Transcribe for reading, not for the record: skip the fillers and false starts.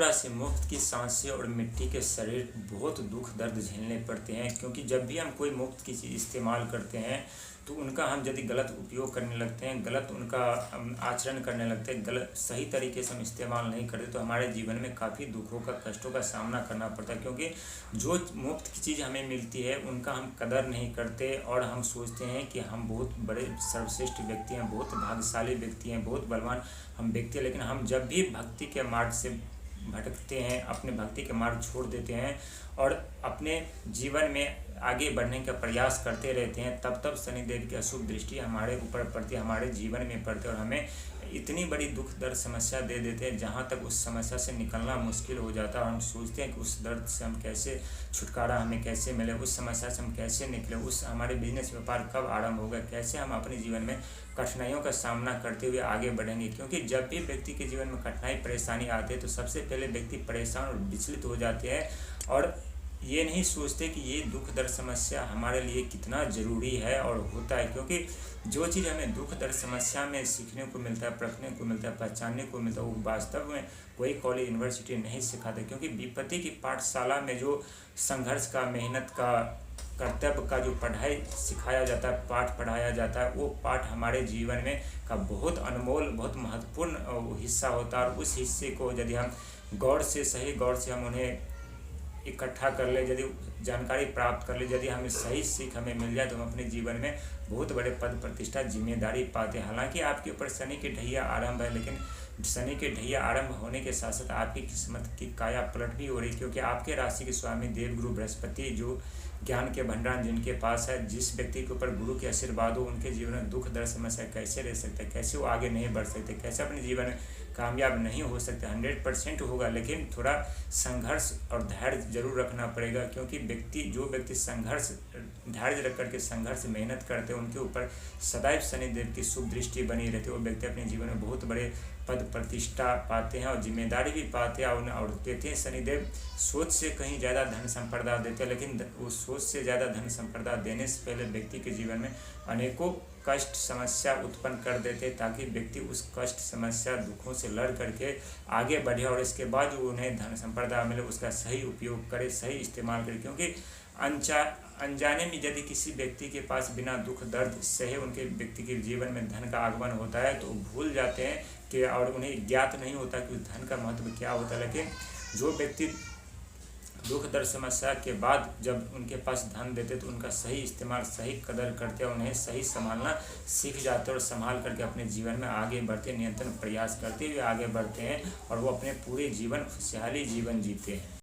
राशि मुफ्त की सांसें और मिट्टी के शरीर बहुत दुख दर्द झेलने पड़ते हैं, क्योंकि जब भी हम कोई मुफ्त की चीज़ इस्तेमाल करते हैं तो उनका हम यदि गलत उपयोग करने लगते हैं, गलत उनका आचरण करने लगते हैं, गलत सही तरीके से हम इस्तेमाल नहीं करते तो हमारे जीवन में काफ़ी दुखों का, कष्टों का सामना करना पड़ता है। क्योंकि जो मुफ्त की चीज़ हमें मिलती है उनका हम कदर नहीं करते और हम सोचते हैं कि हम बहुत बड़े सर्वश्रेष्ठ व्यक्ति हैं, बहुत भाग्यशाली व्यक्ति हैं, बहुत बलवान हम व्यक्ति हैं। लेकिन हम जब भी भक्ति के मार्ग से भटकते हैं, अपने भक्ति के मार्ग छोड़ देते हैं और अपने जीवन में आगे बढ़ने का प्रयास करते रहते हैं, तब तब शनिदेव की अशुभ दृष्टि हमारे ऊपर पड़ती है, हमारे जीवन में पड़ती है और हमें इतनी बड़ी दुख दर्द समस्या दे देते हैं जहाँ तक उस समस्या से निकलना मुश्किल हो जाता है। और हम सोचते हैं कि उस दर्द से हम कैसे छुटकारा हमें कैसे मिले, उस समस्या से हम कैसे निकले, उस हमारे बिजनेस व्यापार कब आरंभ होगा, कैसे हम अपने जीवन में कठिनाइयों का सामना करते हुए आगे बढ़ेंगे। क्योंकि जब भी व्यक्ति के जीवन में कठिनाई परेशानी आती है तो सबसे पहले व्यक्ति परेशान और विचलित हो जाते हैं और ये नहीं सोचते कि ये दुख दर्द समस्या हमारे लिए कितना ज़रूरी है और होता है। क्योंकि जो चीज़ हमें दुख दर्द समस्या में सीखने को मिलता है, परखने को मिलता है, पहचानने को मिलता है, वो वास्तव में कोई कॉलेज यूनिवर्सिटी नहीं सिखाते। क्योंकि विपत्ति की पाठशाला में जो संघर्ष का, मेहनत का, कर्तव्य का जो पढ़ाई सिखाया जाता है, पाठ पढ़ाया जाता है, वो पाठ हमारे जीवन में का बहुत अनमोल, बहुत महत्वपूर्ण हिस्सा होता है। और उस हिस्से को यदि हम सही गौर से हम उन्हें इकट्ठा कर ले, यदि जानकारी प्राप्त कर ले, यदि हमें सही सीख हमें मिल जाए तो हम अपने जीवन में बहुत बड़े पद प्रतिष्ठा जिम्मेदारी पाते हैं। हालांकि आपके ऊपर शनि की ढैया आरंभ है, लेकिन शनि के ढैया आरंभ होने के साथ साथ आपकी किस्मत की काया पलट भी हो रही है। क्योंकि आपके राशि के स्वामी देवगुरु बृहस्पति जो ज्ञान के भंडार जिनके पास है, जिस व्यक्ति के ऊपर गुरु के आशीर्वाद हो उनके जीवन में दुख दर्द समस्या कैसे रह सकते हैं, कैसे वो आगे नहीं बढ़ सकते, कैसे अपने जीवन में कामयाब नहीं हो सकते। 100% होगा, लेकिन थोड़ा संघर्ष और धैर्य जरूर रखना पड़ेगा। क्योंकि जो व्यक्ति संघर्ष धैर्य रख करके संघर्ष मेहनत करते हैं उनके ऊपर सदैव शनिदेव की शुभ दृष्टि बनी रहती है। वो व्यक्ति अपने जीवन में बहुत बड़े पद प्रतिष्ठा पाते हैं और जिम्मेदारी भी पाते हैं और कहते हैं शनिदेव सोच से कहीं ज़्यादा धन संपदा देते हैं, लेकिन वो सोच से ज़्यादा धन संपदा देने से पहले व्यक्ति के जीवन में अनेकों कष्ट समस्या उत्पन्न कर देते हैं, ताकि व्यक्ति उस कष्ट समस्या दुखों से लड़ करके आगे बढ़े और इसके बाद जो उन्हें धन संपदा मिले उसका सही उपयोग करे, सही इस्तेमाल करे। क्योंकि अनजाने में यदि किसी व्यक्ति के पास बिना दुख दर्द सहे उनके व्यक्ति के जीवन में धन का आगमन होता है तो भूल जाते हैं कि, और उन्हें ज्ञात नहीं होता कि उस धन का महत्व क्या होता है। लेकिन जो व्यक्ति दुख दर्द समस्या के बाद जब उनके पास धन देते तो उनका सही इस्तेमाल, सही कदर करते हैं, उन्हें सही संभालना सीख जाते हैं और संभाल करके अपने जीवन में आगे बढ़ते, निरंतर प्रयास करते हुए आगे बढ़ते हैं और वो अपने पूरे जीवन खुशहाली जीवन जीते हैं।